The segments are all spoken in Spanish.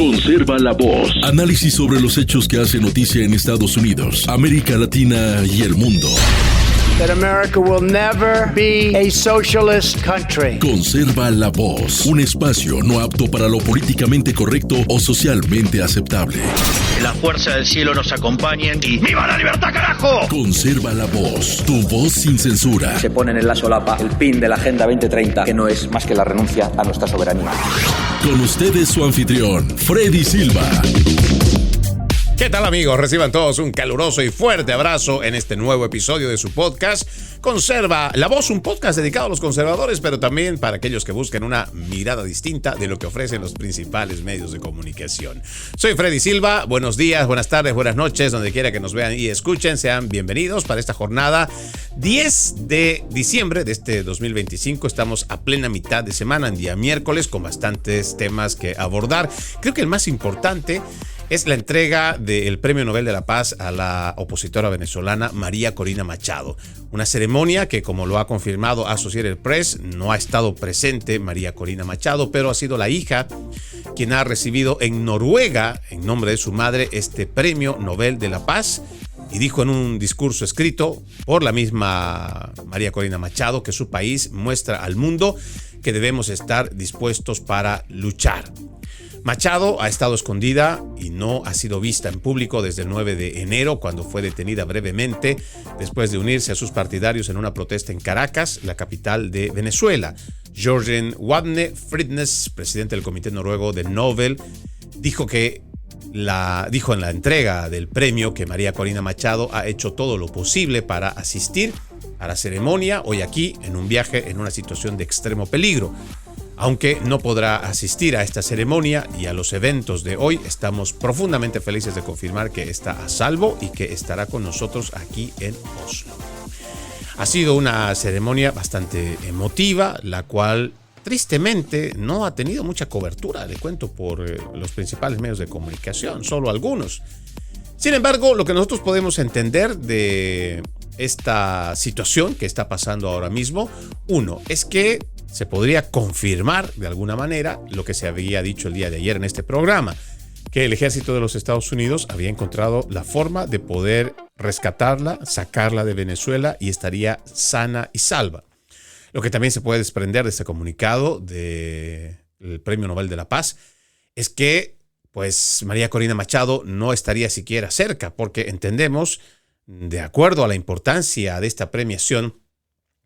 Conserva la voz. Análisis sobre los hechos que hacen noticia en Estados Unidos, América Latina y el mundo. That America will never be a socialist country. Conserva la voz. Un espacio no apto para lo políticamente correcto o socialmente aceptable. La fuerza del cielo nos acompañe y ¡viva la libertad, carajo! Conserva la voz. Tu voz sin censura. Se ponen en la solapa el pin de la Agenda 2030, que no es más que la renuncia a nuestra soberanía. Con ustedes su anfitrión, Freddy Silva. ¿Qué tal, amigos? Reciban todos un caluroso y fuerte abrazo en este nuevo episodio de su podcast Conserva la Voz, un podcast dedicado a los conservadores, pero también para aquellos que buscan una mirada distinta de lo que ofrecen los principales medios de comunicación. Soy Freddy Silva, buenos días, buenas tardes, buenas noches, donde quiera que nos vean y escuchen, sean bienvenidos para esta jornada 10 de diciembre de este 2025. Estamos a plena mitad de semana, en día miércoles, con bastantes temas que abordar. Creo que el más importante es la entrega del Premio Nobel de la Paz a la opositora venezolana María Corina Machado. Una ceremonia que, como lo ha confirmado Associated Press, no ha estado presente María Corina Machado, pero ha sido la hija quien ha recibido en Noruega, en nombre de su madre, este Premio Nobel de la Paz. Y dijo en un discurso escrito por la misma María Corina Machado que su país muestra al mundo que debemos estar dispuestos para luchar. Machado ha estado escondida y no ha sido vista en público desde el 9 de enero, cuando fue detenida brevemente después de unirse a sus partidarios en una protesta en Caracas, la capital de Venezuela. Jørgen Wadne Fridnes, presidente del Comité Noruego de Nobel, dijo en la entrega del premio que María Corina Machado ha hecho todo lo posible para asistir a la ceremonia hoy aquí, en un viaje en una situación de extremo peligro. Aunque no podrá asistir a esta ceremonia y a los eventos de hoy, estamos profundamente felices de confirmar que está a salvo y que estará con nosotros aquí en Oslo. Ha sido una ceremonia bastante emotiva, la cual tristemente no ha tenido mucha cobertura, le cuento, por los principales medios de comunicación, solo algunos. Sin embargo, lo que nosotros podemos entender de esta situación que está pasando ahora mismo, uno, es que se podría confirmar de alguna manera lo que se había dicho el día de ayer en este programa, que el ejército de los Estados Unidos había encontrado la forma de poder rescatarla, sacarla de Venezuela y estaría sana y salva. Lo que también se puede desprender de este comunicado del Premio Nobel de la Paz es que pues María Corina Machado no estaría siquiera cerca, porque entendemos, de acuerdo a la importancia de esta premiación,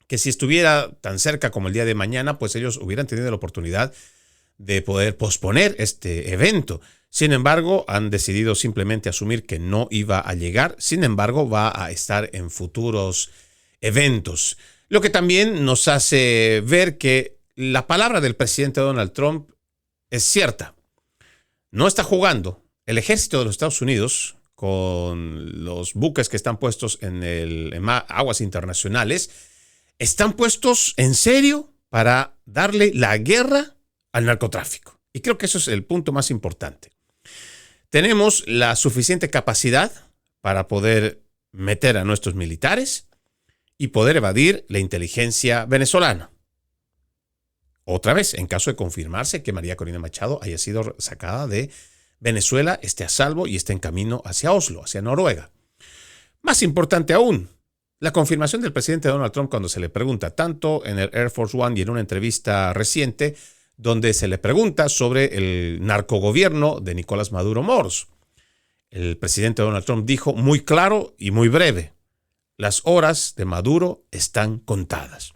que si estuviera tan cerca como el día de mañana, pues ellos hubieran tenido la oportunidad de poder posponer este evento. Sin embargo, han decidido simplemente asumir que no iba a llegar. Sin embargo, va a estar en futuros eventos. Lo que también nos hace ver que la palabra del presidente Donald Trump es cierta. No está jugando. El ejército de los Estados Unidos, con los buques que están puestos en aguas internacionales, están puestos en serio para darle la guerra al narcotráfico. Y creo que eso es el punto más importante. Tenemos la suficiente capacidad para poder meter a nuestros militares y poder evadir la inteligencia venezolana. Otra vez, en caso de confirmarse que María Corina Machado haya sido sacada de Venezuela, esté a salvo y esté en camino hacia Oslo, hacia Noruega. Más importante aún, la confirmación del presidente Donald Trump cuando se le pregunta, tanto en el Air Force One y en una entrevista reciente, donde se le pregunta sobre el narcogobierno de Nicolás Maduro Moros. El presidente Donald Trump dijo muy claro y muy breve: las horas de Maduro están contadas.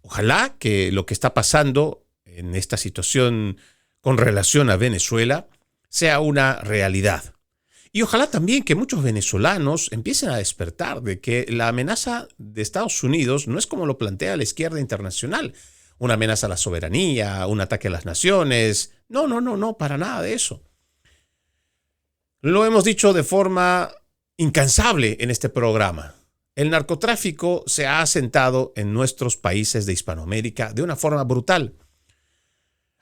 Ojalá que lo que está pasando en esta situación con relación a Venezuela sea una realidad. Y ojalá también que muchos venezolanos empiecen a despertar de que la amenaza de Estados Unidos no es como lo plantea la izquierda internacional, una amenaza a la soberanía, un ataque a las naciones. No, para nada de eso. Lo hemos dicho de forma incansable en este programa. El narcotráfico se ha asentado en nuestros países de Hispanoamérica de una forma brutal.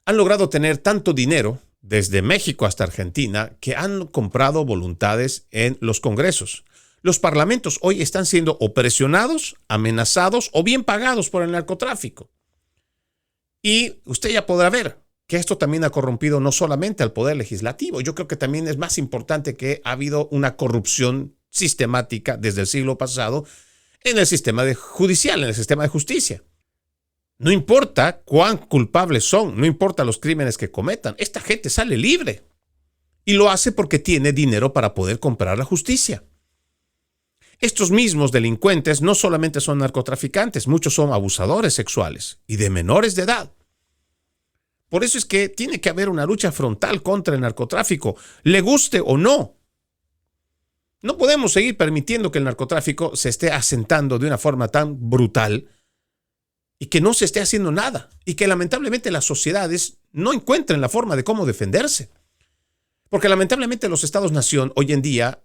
Han logrado tener tanto dinero, desde México hasta Argentina, que han comprado voluntades en los congresos. Los parlamentos hoy están siendo o presionados, amenazados o bien pagados por el narcotráfico. Y usted ya podrá ver que esto también ha corrompido no solamente al poder legislativo. Yo creo que también es más importante que ha habido una corrupción sistemática desde el siglo pasado en el sistema judicial, en el sistema de justicia. No importa cuán culpables son, no importa los crímenes que cometan, esta gente sale libre y lo hace porque tiene dinero para poder comprar la justicia. Estos mismos delincuentes no solamente son narcotraficantes, muchos son abusadores sexuales y de menores de edad. Por eso es que tiene que haber una lucha frontal contra el narcotráfico, le guste o no. No podemos seguir permitiendo que el narcotráfico se esté asentando de una forma tan brutal y que no se esté haciendo nada, y que lamentablemente las sociedades no encuentren la forma de cómo defenderse. Porque lamentablemente los estados-nación hoy en día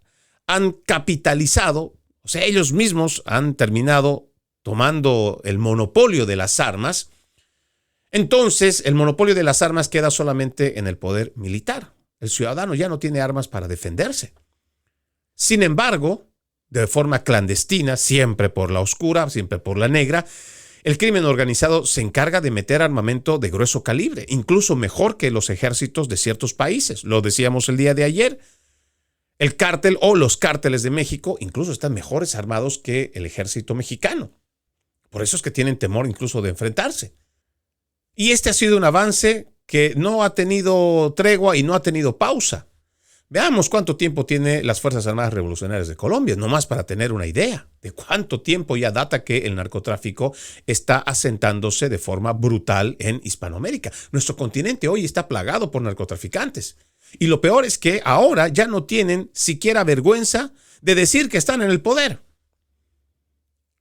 han capitalizado, o sea, ellos mismos han terminado tomando el monopolio de las armas. Entonces, el monopolio de las armas queda solamente en el poder militar. El ciudadano ya no tiene armas para defenderse. Sin embargo, de forma clandestina, siempre por la oscura, siempre por la negra, el crimen organizado se encarga de meter armamento de grueso calibre, incluso mejor que los ejércitos de ciertos países. Lo decíamos el día de ayer. El cártel o los cárteles de México incluso están mejores armados que el ejército mexicano. Por eso es que tienen temor incluso de enfrentarse. Y este ha sido un avance que no ha tenido tregua y no ha tenido pausa. Veamos cuánto tiempo tiene las Fuerzas Armadas Revolucionarias de Colombia, nomás para tener una idea de cuánto tiempo ya data que el narcotráfico está asentándose de forma brutal en Hispanoamérica. Nuestro continente hoy está plagado por narcotraficantes. Y lo peor es que ahora ya no tienen siquiera vergüenza de decir que están en el poder.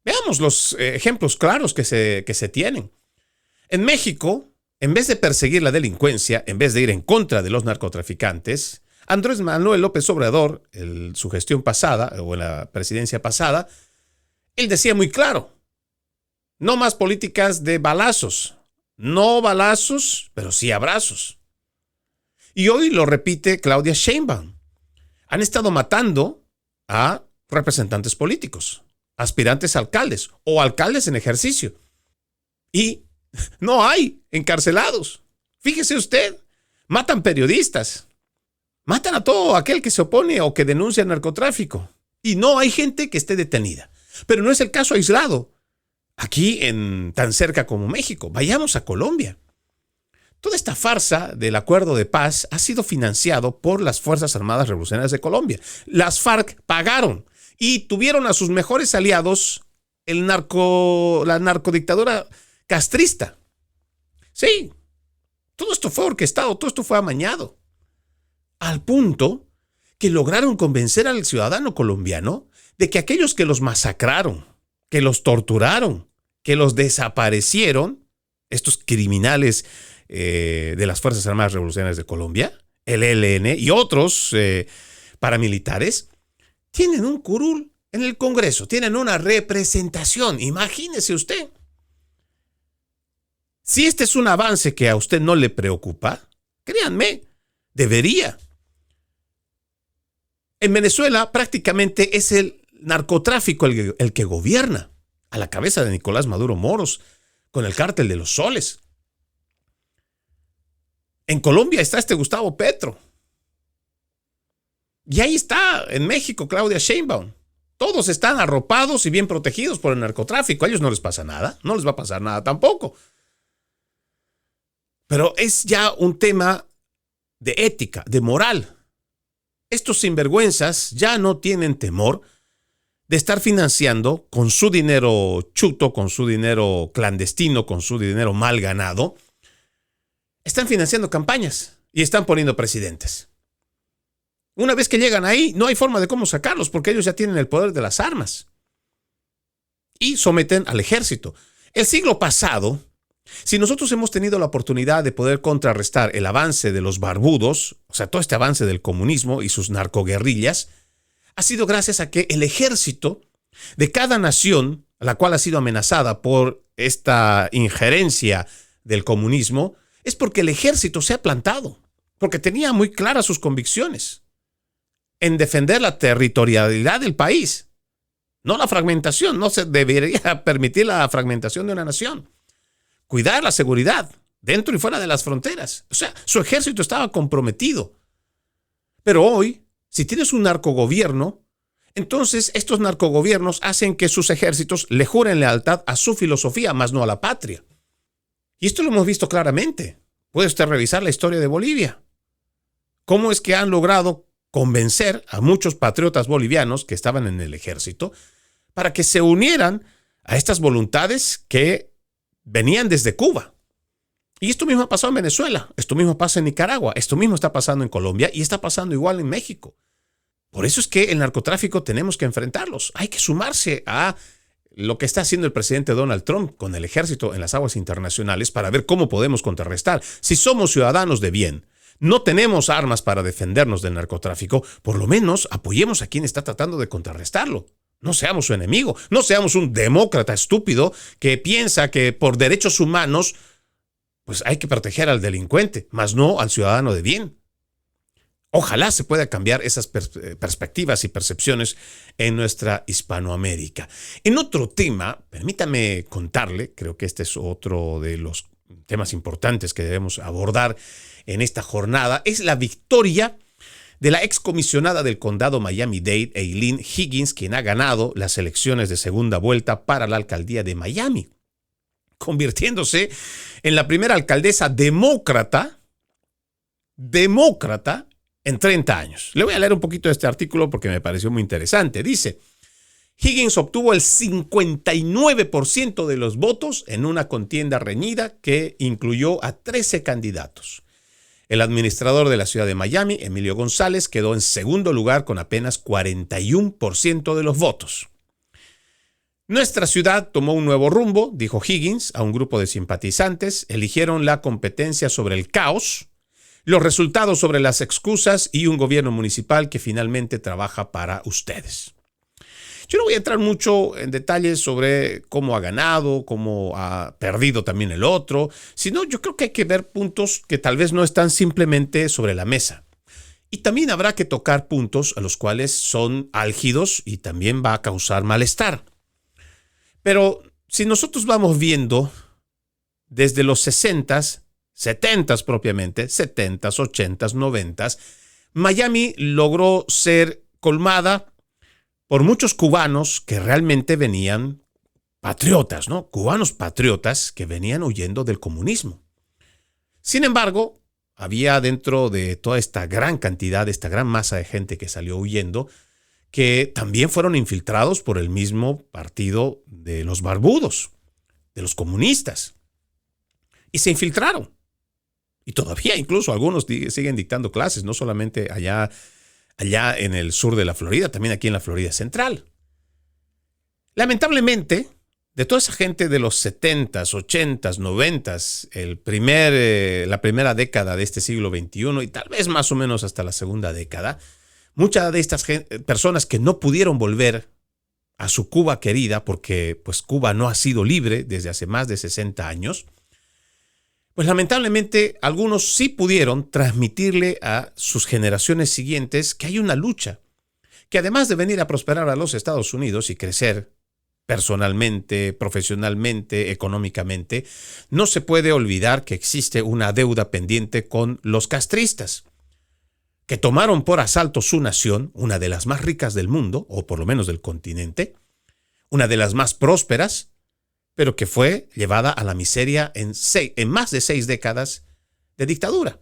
Veamos los ejemplos claros que se tienen. En México, en vez de perseguir la delincuencia, en vez de ir en contra de los narcotraficantes, Andrés Manuel López Obrador, en su gestión pasada, o en la presidencia pasada, él decía muy claro, no más políticas de balazos, no balazos, pero sí abrazos. Y hoy lo repite Claudia Sheinbaum. Han estado matando a representantes políticos, aspirantes a alcaldes o alcaldes en ejercicio. Y no hay encarcelados. Fíjese usted, matan periodistas. Matan a todo aquel que se opone o que denuncia el narcotráfico. Y no hay gente que esté detenida. Pero no es el caso aislado. Aquí, tan cerca como México. Vayamos a Colombia. Toda esta farsa del acuerdo de paz ha sido financiado por las Fuerzas Armadas Revolucionarias de Colombia. Las FARC pagaron y tuvieron a sus mejores aliados la narcodictadura castrista. Sí, todo esto fue orquestado, todo esto fue amañado. Al punto que lograron convencer al ciudadano colombiano de que aquellos que los masacraron, que los torturaron, que los desaparecieron, estos criminales de las Fuerzas Armadas Revolucionarias de Colombia, el ELN y otros paramilitares, tienen un curul en el Congreso, tienen una representación. Imagínese usted. Si este es un avance que a usted no le preocupa, créanme, debería. En Venezuela prácticamente es el narcotráfico el que gobierna, a la cabeza de Nicolás Maduro Moros, con el cártel de los soles. En Colombia está Gustavo Petro. Y ahí está, en México, Claudia Sheinbaum. Todos están arropados y bien protegidos por el narcotráfico. A ellos no les pasa nada, no les va a pasar nada tampoco. Pero es ya un tema de ética, de moral. Estos sinvergüenzas ya no tienen temor de estar financiando con su dinero chuto, con su dinero clandestino, con su dinero mal ganado. Están financiando campañas y están poniendo presidentes. Una vez que llegan ahí, no hay forma de cómo sacarlos porque ellos ya tienen el poder de las armas. Y someten al ejército. El siglo pasado, si nosotros hemos tenido la oportunidad de poder contrarrestar el avance de los barbudos, o sea, todo este avance del comunismo y sus narcoguerrillas, ha sido gracias a que el ejército de cada nación, a la cual ha sido amenazada por esta injerencia del comunismo, es porque el ejército se ha plantado, porque tenía muy claras sus convicciones en defender la territorialidad del país, no la fragmentación. No se debería permitir la fragmentación de una nación. Cuidar la seguridad dentro y fuera de las fronteras. O sea, su ejército estaba comprometido. Pero hoy, si tienes un narcogobierno, entonces estos narcogobiernos hacen que sus ejércitos le juren lealtad a su filosofía, más no a la patria. Y esto lo hemos visto claramente. Puede usted revisar la historia de Bolivia. ¿Cómo es que han logrado convencer a muchos patriotas bolivianos que estaban en el ejército para que se unieran a estas voluntades que venían desde Cuba? Y esto mismo ha pasado en Venezuela, esto mismo pasa en Nicaragua, esto mismo está pasando en Colombia y está pasando igual en México. Por eso es que el narcotráfico tenemos que enfrentarlos. Hay que sumarse a lo que está haciendo el presidente Donald Trump con el ejército en las aguas internacionales para ver cómo podemos contrarrestar. Si somos ciudadanos de bien, no tenemos armas para defendernos del narcotráfico, por lo menos apoyemos a quien está tratando de contrarrestarlo. No seamos su enemigo, no seamos un demócrata estúpido que piensa que por derechos humanos pues hay que proteger al delincuente, más no al ciudadano de bien. Ojalá se pueda cambiar esas perspectivas y percepciones en nuestra Hispanoamérica. En otro tema, permítame contarle, creo que este es otro de los temas importantes que debemos abordar en esta jornada, es la victoria de la excomisionada del condado Miami-Dade, Eileen Higgins, quien ha ganado las elecciones de segunda vuelta para la alcaldía de Miami, convirtiéndose en la primera alcaldesa demócrata en 30 años. Le voy a leer un poquito de este artículo porque me pareció muy interesante. Dice, Higgins obtuvo el 59% de los votos en una contienda reñida que incluyó a 13 candidatos. El administrador de la ciudad de Miami, Emilio González, quedó en segundo lugar con apenas 41% de los votos. Nuestra ciudad tomó un nuevo rumbo, dijo Higgins a un grupo de simpatizantes. Eligieron la competencia sobre el caos, los resultados sobre las excusas y un gobierno municipal que finalmente trabaja para ustedes. Yo no voy a entrar mucho en detalles sobre cómo ha ganado, cómo ha perdido también el otro, sino yo creo que hay que ver puntos que tal vez no están simplemente sobre la mesa. Y también habrá que tocar puntos a los cuales son álgidos y también va a causar malestar. Pero si nosotros vamos viendo desde los 60s, 70s propiamente, 70s, 80s, 90s, Miami logró ser colmada por muchos cubanos que realmente venían patriotas, ¿no? Cubanos patriotas que venían huyendo del comunismo. Sin embargo, había dentro de toda esta gran cantidad, esta gran masa de gente que salió huyendo, que también fueron infiltrados por el mismo partido de los barbudos, de los comunistas. Y se infiltraron. Y todavía incluso algunos siguen dictando clases, no solamente allá en el sur de la Florida, también aquí en la Florida Central. Lamentablemente, de toda esa gente de los 70s, 80s, 90s, la primera década de este siglo XXI y tal vez más o menos hasta la segunda década, muchas de estas personas que no pudieron volver a su Cuba querida, porque pues Cuba no ha sido libre desde hace más de 60 años, pues lamentablemente algunos sí pudieron transmitirle a sus generaciones siguientes que hay una lucha, que además de venir a prosperar a los Estados Unidos y crecer personalmente, profesionalmente, económicamente, no se puede olvidar que existe una deuda pendiente con los castristas, que tomaron por asalto su nación, una de las más ricas del mundo, o por lo menos del continente, una de las más prósperas, pero que fue llevada a la miseria en más de 6 décadas de dictadura.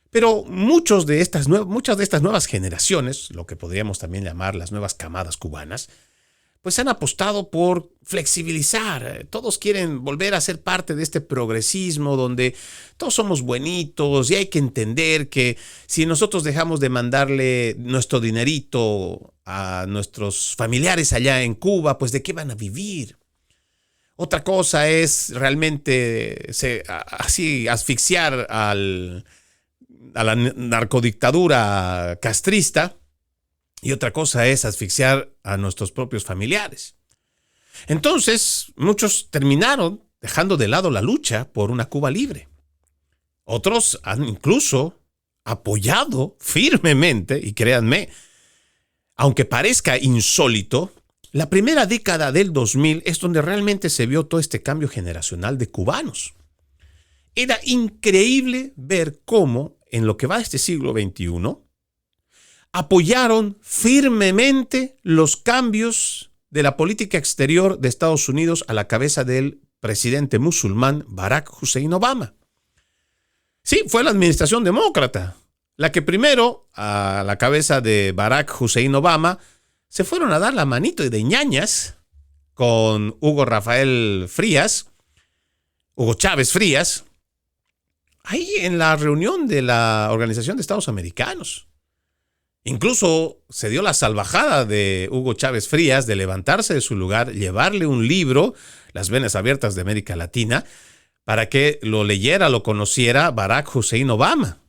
Pero muchas de estas nuevas generaciones, lo que podríamos también llamar las nuevas camadas cubanas, pues han apostado por flexibilizar. Todos quieren volver a ser parte de este progresismo donde todos somos buenitos y hay que entender que si nosotros dejamos de mandarle nuestro dinerito a nuestros familiares allá en Cuba, pues ¿de qué van a vivir? Otra cosa es realmente así asfixiar a la narcodictadura castrista y otra cosa es asfixiar a nuestros propios familiares. Entonces, muchos terminaron dejando de lado la lucha por una Cuba libre. Otros han incluso apoyado firmemente, y créanme, aunque parezca insólito, la primera década del 2000 es donde realmente se vio todo este cambio generacional de cubanos. Era increíble ver cómo, en lo que va de este siglo XXI, apoyaron firmemente los cambios de la política exterior de Estados Unidos a la cabeza del presidente musulmán Barack Hussein Obama. Sí, fue la administración demócrata la que primero, a la cabeza de Barack Hussein Obama, se fueron a dar la manito de ñañas con Hugo Chávez Frías, ahí en la reunión de la Organización de Estados Americanos. Incluso se dio la salvajada de Hugo Chávez Frías de levantarse de su lugar, llevarle un libro, Las venas abiertas de América Latina, para que lo leyera, lo conociera Barack Hussein Obama.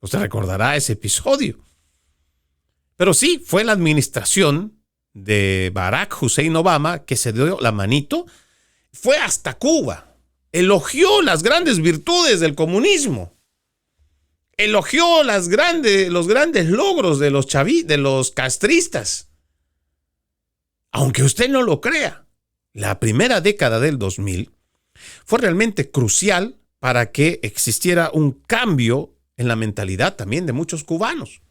Usted recordará ese episodio. Pero sí, fue la administración de Barack Hussein Obama que se dio la manito, fue hasta Cuba, elogió las grandes virtudes del comunismo, elogió los grandes logros de los castristas. Aunque usted no lo crea, la primera década del 2000 fue realmente crucial para que existiera un cambio en la mentalidad también de muchos cubanos.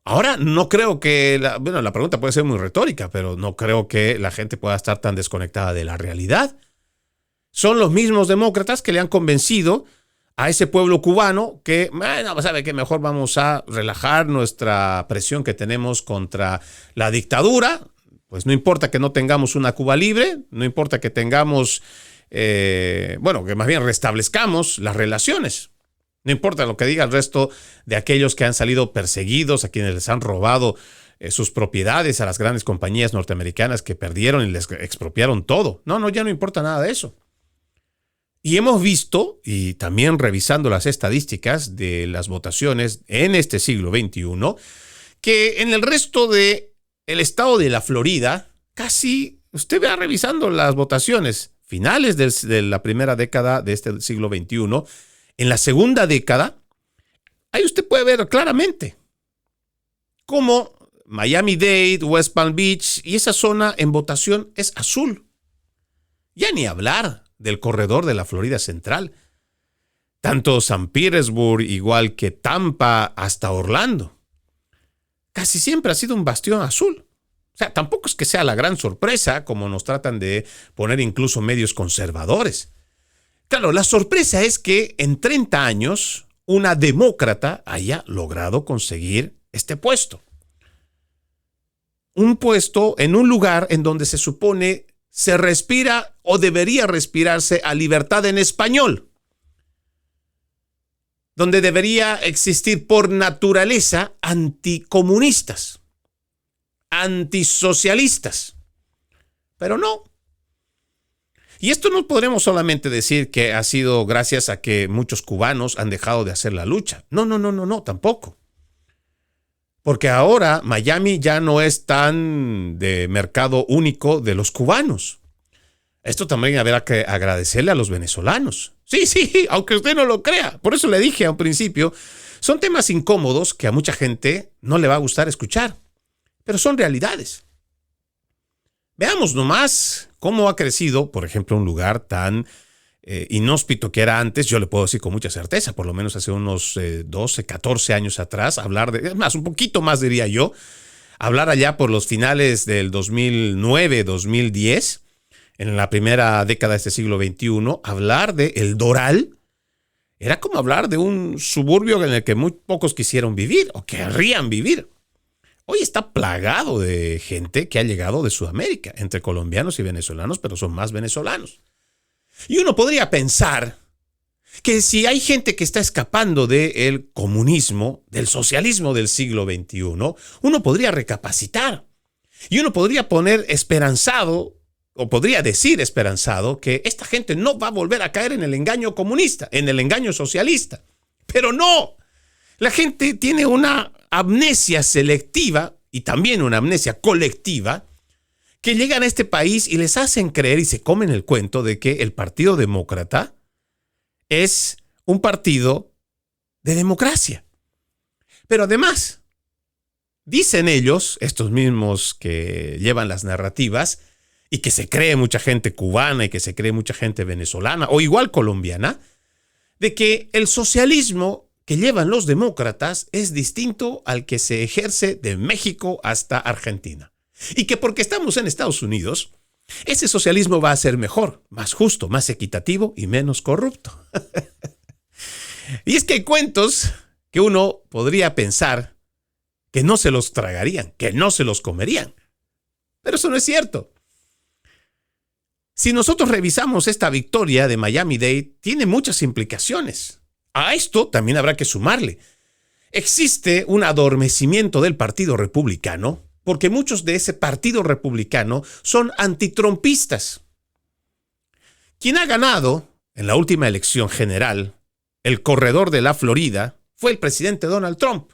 Ahora no creo que, la pregunta puede ser muy retórica, pero no creo que la gente pueda estar tan desconectada de la realidad. Son los mismos demócratas que le han convencido a ese pueblo cubano que, ¿sabe qué? Mejor vamos a relajar nuestra presión que tenemos contra la dictadura. Pues no importa que no tengamos una Cuba libre, no importa que tengamos, que más bien restablezcamos las relaciones. No importa lo que diga el resto de aquellos que han salido perseguidos, a quienes les han robado sus propiedades, a las grandes compañías norteamericanas que perdieron y les expropiaron todo. Ya no importa nada de eso. Y hemos visto, y también revisando las estadísticas de las votaciones en este siglo XXI, que en el resto del estado de la Florida, casi usted va revisando las votaciones finales de la primera década de este siglo XXI, en la segunda década, ahí usted puede ver claramente cómo Miami-Dade, West Palm Beach y esa zona en votación es azul. Ya ni hablar del corredor de la Florida Central. Tanto San Petersburg, igual que Tampa, hasta Orlando. Casi siempre ha sido un bastión azul. O sea, tampoco es que sea la gran sorpresa, como nos tratan de poner incluso medios conservadores. Claro, la sorpresa es que en 30 años una demócrata haya logrado conseguir este puesto. Un puesto en un lugar en donde se supone se respira o debería respirarse a libertad en español. Donde debería existir por naturaleza anticomunistas, antisocialistas. Pero no. Y esto no podremos solamente decir que ha sido gracias a que muchos cubanos han dejado de hacer la lucha. No, tampoco. Porque ahora Miami ya no es tan de mercado único de los cubanos. Esto también habrá que agradecerle a los venezolanos. Sí, aunque usted no lo crea. Por eso le dije a un principio, son temas incómodos que a mucha gente no le va a gustar escuchar. Pero son realidades. Veamos nomás cómo ha crecido, por ejemplo, un lugar tan inhóspito que era antes. Yo le puedo decir con mucha certeza, por lo menos hace unos 12, 14 años atrás, un poquito más diría yo, hablar allá por los finales del 2009, 2010, en la primera década de este siglo XXI, hablar de El Doral era como hablar de un suburbio en el que muy pocos quisieron vivir o querrían vivir. Hoy está plagado de gente que ha llegado de Sudamérica, entre colombianos y venezolanos, pero son más venezolanos. Y uno podría pensar que si hay gente que está escapando del comunismo, del socialismo del siglo XXI, uno podría recapacitar. Y uno podría poner esperanzado, o podría decir esperanzado, que esta gente no va a volver a caer en el engaño comunista, en el engaño socialista. Pero no. La gente tiene una amnesia selectiva y también una amnesia colectiva que llegan a este país y les hacen creer y se comen el cuento de que el Partido Demócrata es un partido de democracia. Pero además, dicen ellos, estos mismos que llevan las narrativas y que se cree mucha gente cubana y que se cree mucha gente venezolana o igual colombiana, de que el socialismo que llevan los demócratas es distinto al que se ejerce de México hasta Argentina. Y que porque estamos en Estados Unidos, ese socialismo va a ser mejor, más justo, más equitativo y menos corrupto. Y es que hay cuentos que uno podría pensar que no se los tragarían, que no se los comerían. Pero eso no es cierto. Si nosotros revisamos esta victoria de Miami-Dade, tiene muchas implicaciones. A esto también habrá que sumarle. Existe un adormecimiento del Partido Republicano porque muchos de ese Partido Republicano son antitrumpistas. Quien ha ganado en la última elección general, el corredor de la Florida, fue el presidente Donald Trump,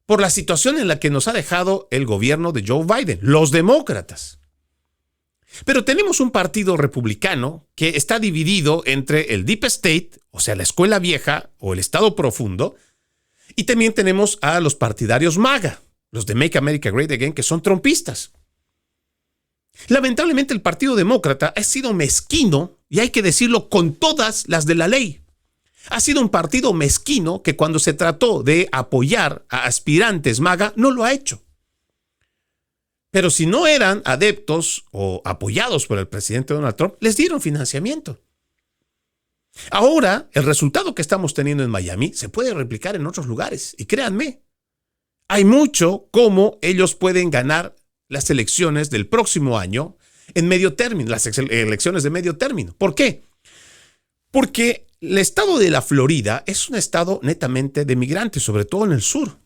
por la situación en la que nos ha dejado el gobierno de Joe Biden, los demócratas. Pero tenemos un partido republicano que está dividido entre el Deep State, o sea, la escuela vieja o el Estado profundo, y también tenemos a los partidarios MAGA, los de Make America Great Again, que son trumpistas. Lamentablemente el Partido Demócrata ha sido mezquino, y hay que decirlo con todas las de la ley. Ha sido un partido mezquino que cuando se trató de apoyar a aspirantes MAGA, no lo ha hecho. Pero si no eran adeptos o apoyados por el presidente Donald Trump, les dieron financiamiento. Ahora, el resultado que estamos teniendo en Miami se puede replicar en otros lugares. Y créanme, hay mucho cómo ellos pueden ganar las elecciones del próximo año en medio término, las elecciones de medio término. ¿Por qué? Porque el estado de la Florida es un estado netamente de migrantes, sobre todo en el sur.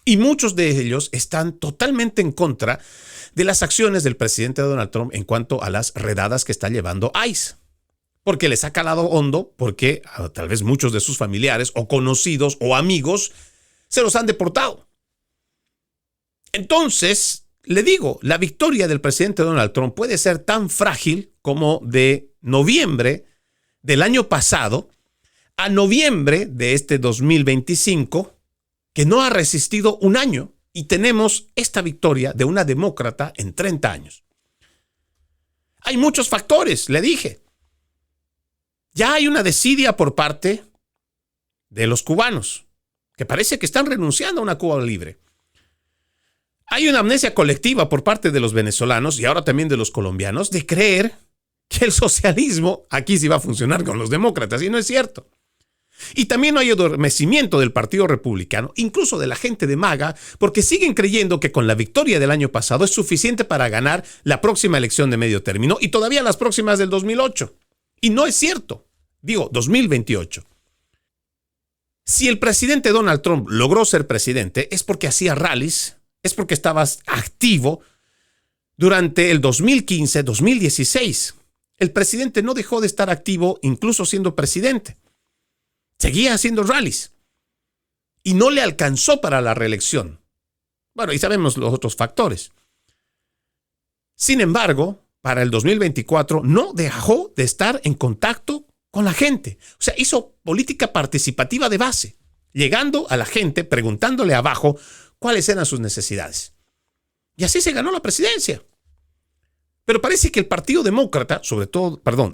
Y muchos de ellos están totalmente en contra de las acciones del presidente Donald Trump en cuanto a las redadas que está llevando ICE. Porque les ha calado hondo, porque tal vez muchos de sus familiares o conocidos o amigos se los han deportado. Entonces, le digo, la victoria del presidente Donald Trump puede ser tan frágil como de noviembre del año pasado a noviembre de este 2025, que no ha resistido un año, y tenemos esta victoria de una demócrata en 30 años. Hay muchos factores, le dije. Ya hay una desidia por parte de los cubanos, que parece que están renunciando a una Cuba libre. Hay una amnesia colectiva por parte de los venezolanos y ahora también de los colombianos de creer que el socialismo aquí sí va a funcionar con los demócratas, y no es cierto. Y también hay adormecimiento del Partido Republicano, incluso de la gente de MAGA, porque siguen creyendo que con la victoria del año pasado es suficiente para ganar la próxima elección de medio término y todavía las próximas del 2008. Y no es cierto. Digo, 2028. Si el presidente Donald Trump logró ser presidente es porque hacía rallies, es porque estaba activo durante el 2015-2016. El presidente no dejó de estar activo incluso siendo presidente. Seguía haciendo rallies y no le alcanzó para la reelección. Bueno, y sabemos los otros factores. Sin embargo, para el 2024 no dejó de estar en contacto con la gente. O sea, hizo política participativa de base, llegando a la gente, preguntándole abajo cuáles eran sus necesidades. Y así se ganó la presidencia. Pero parece que el Partido Demócrata,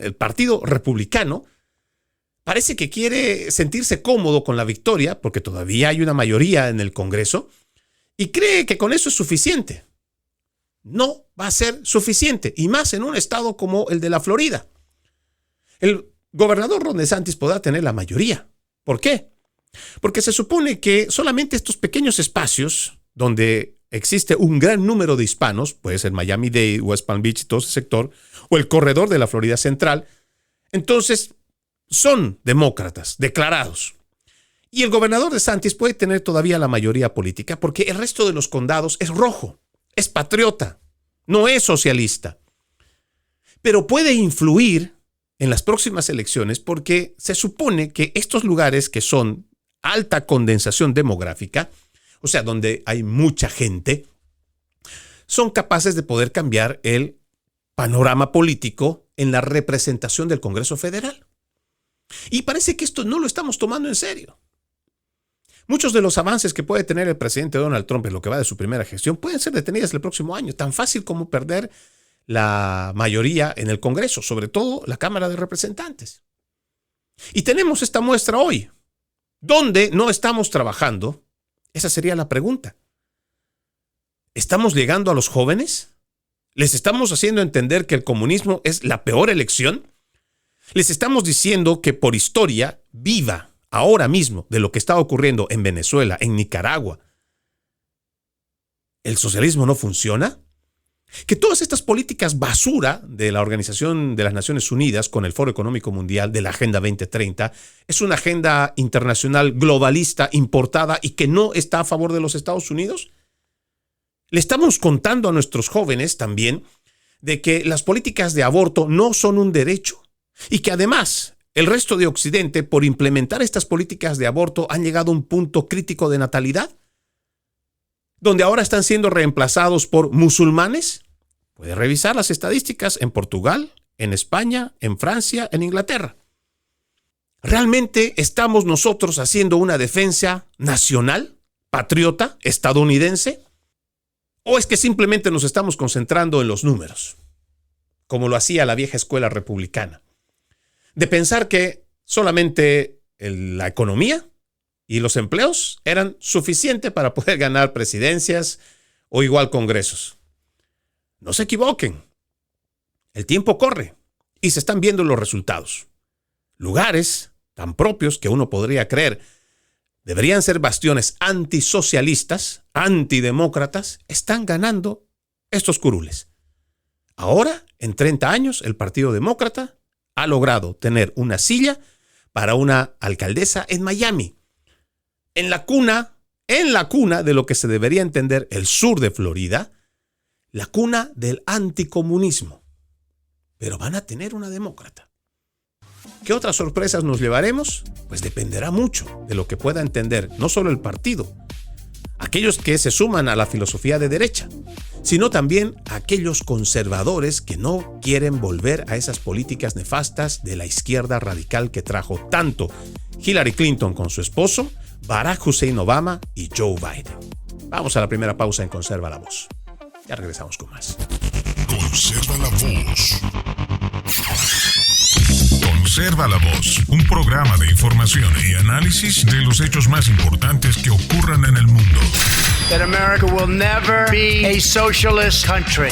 el Partido Republicano, parece que quiere sentirse cómodo con la victoria, porque todavía hay una mayoría en el Congreso, y cree que con eso es suficiente. No va a ser suficiente, y más en un estado como el de la Florida. El gobernador Ron DeSantis podrá tener la mayoría. ¿Por qué? Porque se supone que solamente estos pequeños espacios donde existe un gran número de hispanos, puede ser Miami-Dade, West Palm Beach, todo ese sector, o el corredor de la Florida Central, entonces son demócratas declarados. Y el gobernador DeSantis puede tener todavía la mayoría política porque el resto de los condados es rojo, es patriota, no es socialista. Pero puede influir en las próximas elecciones porque se supone que estos lugares que son alta condensación demográfica, o sea, donde hay mucha gente, son capaces de poder cambiar el panorama político en la representación del Congreso Federal. Y parece que esto no lo estamos tomando en serio. Muchos de los avances que puede tener el presidente Donald Trump en lo que va de su primera gestión pueden ser detenidas el próximo año, tan fácil como perder la mayoría en el Congreso, sobre todo la Cámara de Representantes. Y tenemos esta muestra hoy. ¿Dónde no estamos trabajando? Esa sería la pregunta. ¿Estamos llegando a los jóvenes? ¿Les estamos haciendo entender que el comunismo es la peor elección? ¿Les estamos diciendo que por historia viva ahora mismo de lo que está ocurriendo en Venezuela, en Nicaragua, el socialismo no funciona? Que todas estas políticas basura de la Organización de las Naciones Unidas con el Foro Económico Mundial de la Agenda 2030 es una agenda internacional globalista importada y que no está a favor de los Estados Unidos. Le estamos contando a nuestros jóvenes también de que las políticas de aborto no son un derecho y que además el resto de Occidente, por implementar estas políticas de aborto, han llegado a un punto crítico de natalidad, donde ahora están siendo reemplazados por musulmanes. Puede revisar las estadísticas en Portugal, en España, en Francia, en Inglaterra. ¿Realmente estamos nosotros haciendo una defensa nacional, patriota, estadounidense? ¿O es que simplemente nos estamos concentrando en los números, como lo hacía la vieja escuela republicana, de pensar que solamente la economía y los empleos eran suficientes para poder ganar presidencias o igual congresos? No se equivoquen. El tiempo corre y se están viendo los resultados. Lugares tan propios que uno podría creer deberían ser bastiones antisocialistas, antidemócratas, están ganando estos curules. Ahora, en 30 años, el Partido Demócrata ha logrado tener una silla para una alcaldesa en Miami, en la cuna de lo que se debería entender el sur de Florida, la cuna del anticomunismo. Pero van a tener una demócrata. ¿Qué otras sorpresas nos llevaremos? Pues dependerá mucho de lo que pueda entender no solo el partido, aquellos que se suman a la filosofía de derecha, sino también aquellos conservadores que no quieren volver a esas políticas nefastas de la izquierda radical que trajo tanto Hillary Clinton con su esposo, Barack Hussein Obama y Joe Biden. Vamos a la primera pausa en Conserva la Voz. Ya regresamos con más. Conserva la Voz. Conserva la Voz, un programa de información y análisis de los hechos más importantes que ocurran en el mundo. That America will never be a socialist country.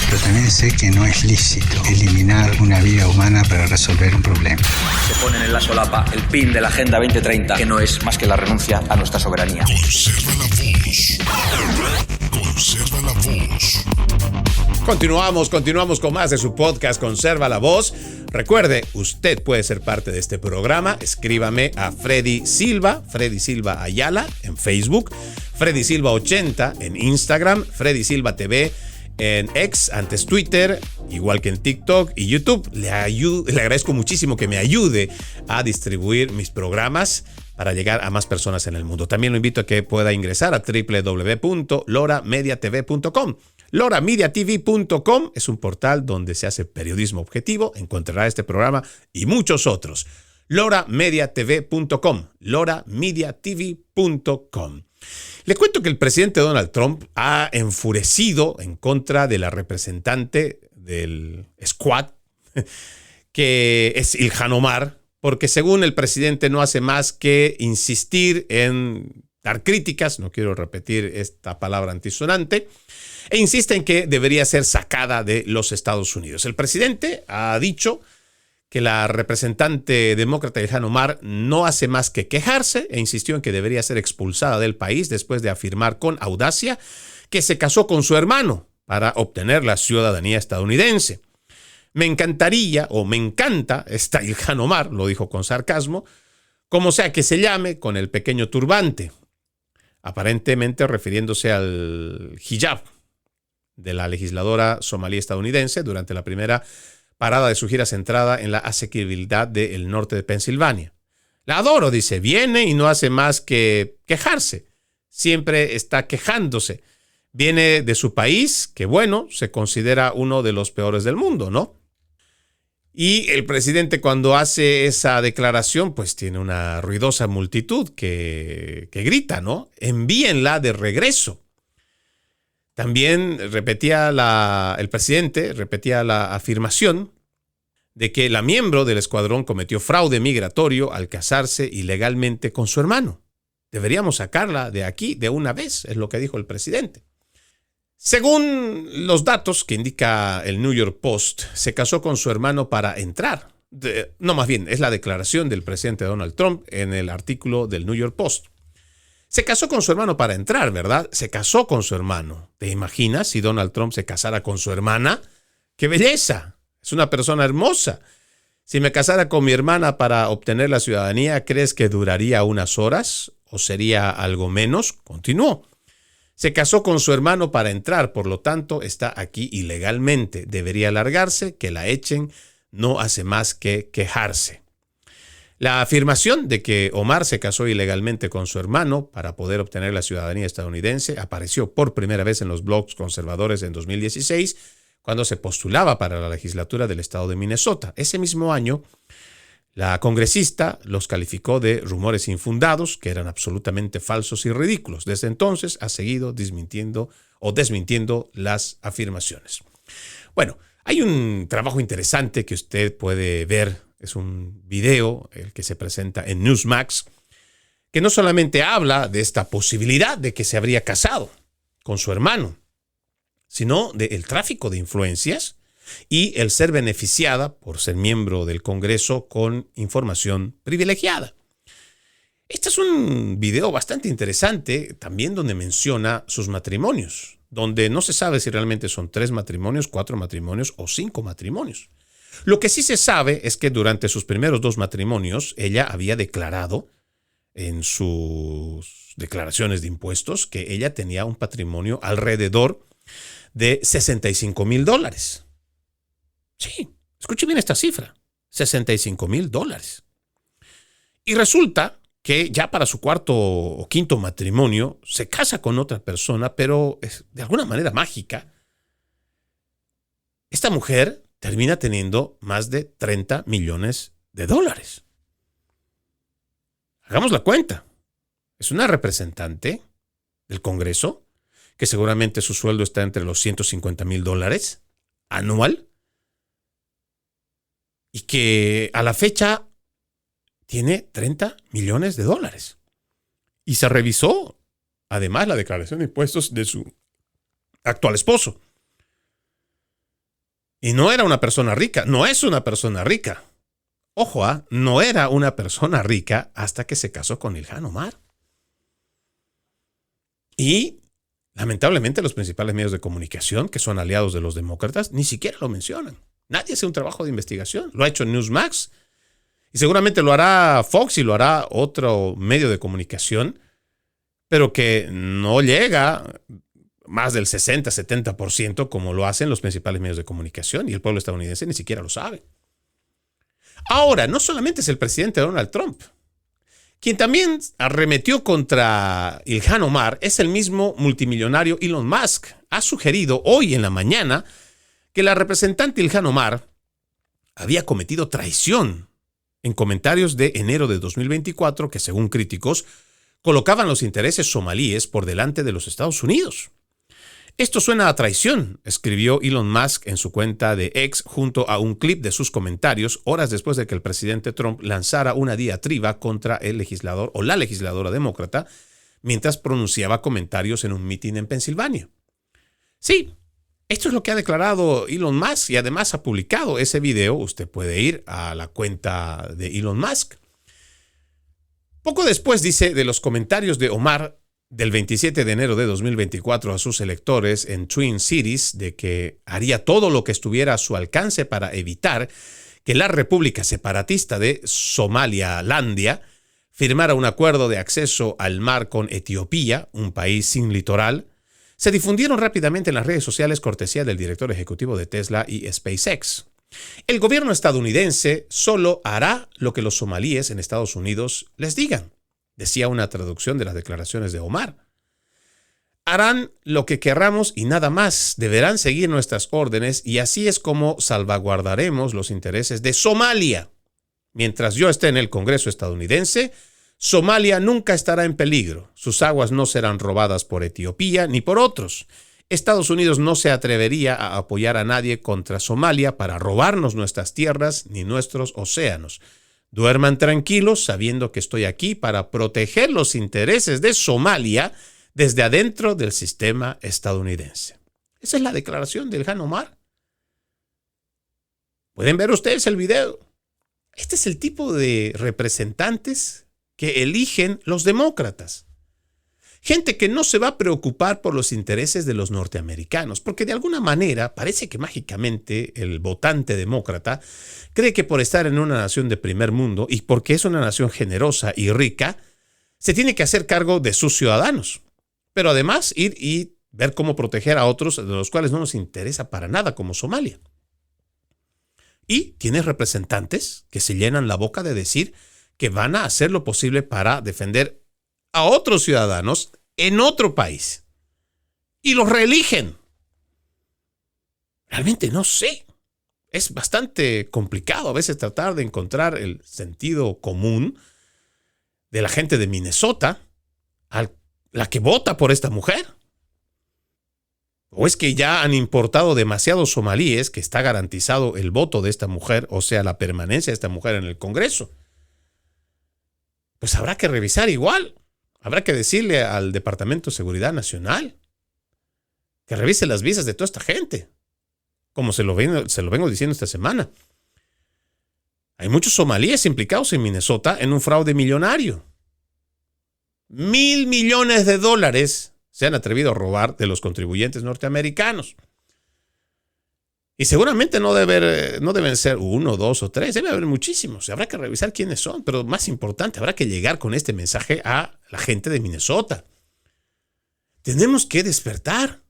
Pero también sé que no es lícito eliminar una vida humana para resolver un problema. Se ponen en la solapa el pin de la Agenda 2030, que no es más que la renuncia a nuestra soberanía. Conserva la Voz. Conserva la Voz. Continuamos con más de su podcast Conserva la Voz. Recuerde, usted puede ser parte de este programa. Escríbame a Freddy Silva Ayala en Facebook, Freddy Silva 80 en Instagram, Freddy Silva TV en X, antes Twitter, igual que en TikTok y YouTube. Le agradezco muchísimo que me ayude a distribuir mis programas para llegar a más personas en el mundo. También lo invito a que pueda ingresar a www.loramediatv.com. LoraMediaTV.com es un portal donde se hace periodismo objetivo. Encontrará este programa y muchos otros. LoraMediaTV.com. LoraMediaTV.com. Le cuento que el presidente Donald Trump ha enfurecido en contra de la representante del Squad, que es Ilhan Omar, porque según el presidente no hace más que insistir en dar críticas, no quiero repetir esta palabra antisonante, e insiste en que debería ser sacada de los Estados Unidos. El presidente ha dicho que la representante demócrata Ilhan Omar no hace más que quejarse e insistió en que debería ser expulsada del país después de afirmar con audacia que se casó con su hermano para obtener la ciudadanía estadounidense. Me encantaría o me encanta esta Ilhan Omar, lo dijo con sarcasmo, como sea que se llame, con el pequeño turbante, aparentemente refiriéndose al hijab de la legisladora somalí estadounidense durante la primera parada de su gira centrada en la asequibilidad del norte de Pensilvania. La adoro, dice, viene y no hace más que quejarse, siempre está quejándose. Viene de su país, que bueno, se considera uno de los peores del mundo, ¿no? Y el presidente cuando hace esa declaración, pues tiene una ruidosa multitud que grita, ¿no? Envíenla de regreso. También el presidente repetía la afirmación de que la miembro del escuadrón cometió fraude migratorio al casarse ilegalmente con su hermano. Deberíamos sacarla de aquí de una vez, es lo que dijo el presidente. Según los datos que indica el New York Post, se casó con su hermano para entrar. Más bien, es la declaración del presidente Donald Trump en el artículo del New York Post. Se casó con su hermano para entrar, ¿verdad? Se casó con su hermano. ¿Te imaginas si Donald Trump se casara con su hermana? ¡Qué belleza! Es una persona hermosa. Si me casara con mi hermana para obtener la ciudadanía, ¿crees que duraría unas horas o sería algo menos? Continuó. Se casó con su hermano para entrar, por lo tanto, está aquí ilegalmente. Debería largarse, que la echen, no hace más que quejarse. La afirmación de que Omar se casó ilegalmente con su hermano para poder obtener la ciudadanía estadounidense apareció por primera vez en los blogs conservadores en 2016, cuando se postulaba para la legislatura del estado de Minnesota. Ese mismo año, la congresista los calificó de rumores infundados, que eran absolutamente falsos y ridículos. Desde entonces ha seguido desmintiendo las afirmaciones. Bueno, hay un trabajo interesante que usted puede ver. Es un video el que se presenta en Newsmax, que no solamente habla de esta posibilidad de que se habría casado con su hermano, sino del tráfico de influencias y el ser beneficiada por ser miembro del Congreso con información privilegiada. Este es un video bastante interesante también donde menciona sus matrimonios, donde no se sabe si realmente son 3 matrimonios, 4 matrimonios o 5 matrimonios. Lo que sí se sabe es que durante sus primeros 2 matrimonios ella había declarado en sus declaraciones de impuestos que ella tenía un patrimonio alrededor de $65,000. Sí, escuche bien esta cifra, $65,000. Y resulta que ya para su 4º o 5º matrimonio se casa con otra persona, pero de alguna manera mágica, esta mujer termina teniendo más de $30 millones. Hagamos la cuenta. Es una representante del Congreso que seguramente su sueldo está entre los $150,000 anual y que a la fecha tiene $30 millones. Y se revisó además la declaración de impuestos de su actual esposo. Y no era una persona rica, no es una persona rica. Ojo, no era una persona rica hasta que se casó con Ilhan Omar. Y lamentablemente los principales medios de comunicación, que son aliados de los demócratas, ni siquiera lo mencionan. Nadie hace un trabajo de investigación. Lo ha hecho Newsmax y seguramente lo hará Fox y lo hará otro medio de comunicación, pero que no llega más del 60-70% como lo hacen los principales medios de comunicación, y el pueblo estadounidense ni siquiera lo sabe. Ahora, no solamente es el presidente Donald Trump. Quien también arremetió contra Ilhan Omar es el mismo multimillonario Elon Musk. Ha sugerido hoy en la mañana que la representante Ilhan Omar había cometido traición en comentarios de enero de 2024 que, según críticos, colocaban los intereses somalíes por delante de los Estados Unidos. Esto suena a traición, escribió Elon Musk en su cuenta de X junto a un clip de sus comentarios horas después de que el presidente Trump lanzara una diatriba contra el legislador o la legisladora demócrata mientras pronunciaba comentarios en un mitin en Pensilvania. Sí, esto es lo que ha declarado Elon Musk y además ha publicado ese video. Usted puede ir a la cuenta de Elon Musk. Poco después dice de los comentarios de Omar del 27 de enero de 2024 a sus electores en Twin Cities de que haría todo lo que estuviera a su alcance para evitar que la República Separatista de Somalilandia firmara un acuerdo de acceso al mar con Etiopía, un país sin litoral, se difundieron rápidamente en las redes sociales cortesía del director ejecutivo de Tesla y SpaceX. El gobierno estadounidense solo hará lo que los somalíes en Estados Unidos les digan, decía una traducción de las declaraciones de Omar. Harán lo que querramos y nada más. Deberán seguir nuestras órdenes y así es como salvaguardaremos los intereses de Somalia. Mientras yo esté en el Congreso estadounidense, Somalia nunca estará en peligro. Sus aguas no serán robadas por Etiopía ni por otros. Estados Unidos no se atrevería a apoyar a nadie contra Somalia para robarnos nuestras tierras ni nuestros océanos. Duerman tranquilos sabiendo que estoy aquí para proteger los intereses de Somalia desde adentro del sistema estadounidense. Esa es la declaración del Ilhan Omar. Pueden ver ustedes el video. Este es el tipo de representantes que eligen los demócratas. Gente que no se va a preocupar por los intereses de los norteamericanos, porque de alguna manera parece que mágicamente el votante demócrata cree que por estar en una nación de primer mundo y porque es una nación generosa y rica, se tiene que hacer cargo de sus ciudadanos. Pero además ir y ver cómo proteger a otros de los cuales no nos interesa para nada, como Somalia. Y tiene representantes que se llenan la boca de decir que van a hacer lo posible para defender a otros ciudadanos en otro país. Y los reeligen. Realmente no sé. Es bastante complicado a veces tratar de encontrar el sentido común de la gente de Minnesota, la que vota por esta mujer. ¿O es que ya han importado demasiados somalíes que está garantizado el voto de esta mujer, o sea, la permanencia de esta mujer en el Congreso? Pues habrá que revisar igual. Habrá que decirle al Departamento de Seguridad Nacional que revise las visas de toda esta gente, como se lo vengo diciendo esta semana. Hay muchos somalíes implicados en Minnesota en un fraude millonario. $1,000 millones se han atrevido a robar de los contribuyentes norteamericanos. Y seguramente no deben ser 1, 2 o 3, debe haber muchísimos. Habrá que revisar quiénes son, pero más importante, habrá que llegar con este mensaje a la gente de Minnesota. Tenemos que despertar.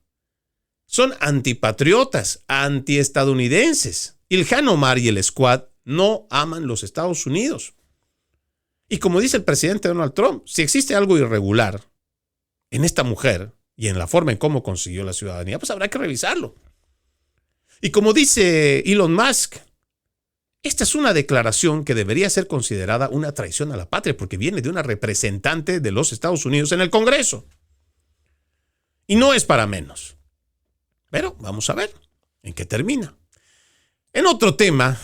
Son antipatriotas, antiestadounidenses. Ilhan Omar y el squad no aman los Estados Unidos. Y como dice el presidente Donald Trump, si existe algo irregular en esta mujer y en la forma en cómo consiguió la ciudadanía, pues habrá que revisarlo. Y como dice Elon Musk, esta es una declaración que debería ser considerada una traición a la patria porque viene de una representante de los Estados Unidos en el Congreso. Y no es para menos. Pero vamos a ver en qué termina. En otro tema,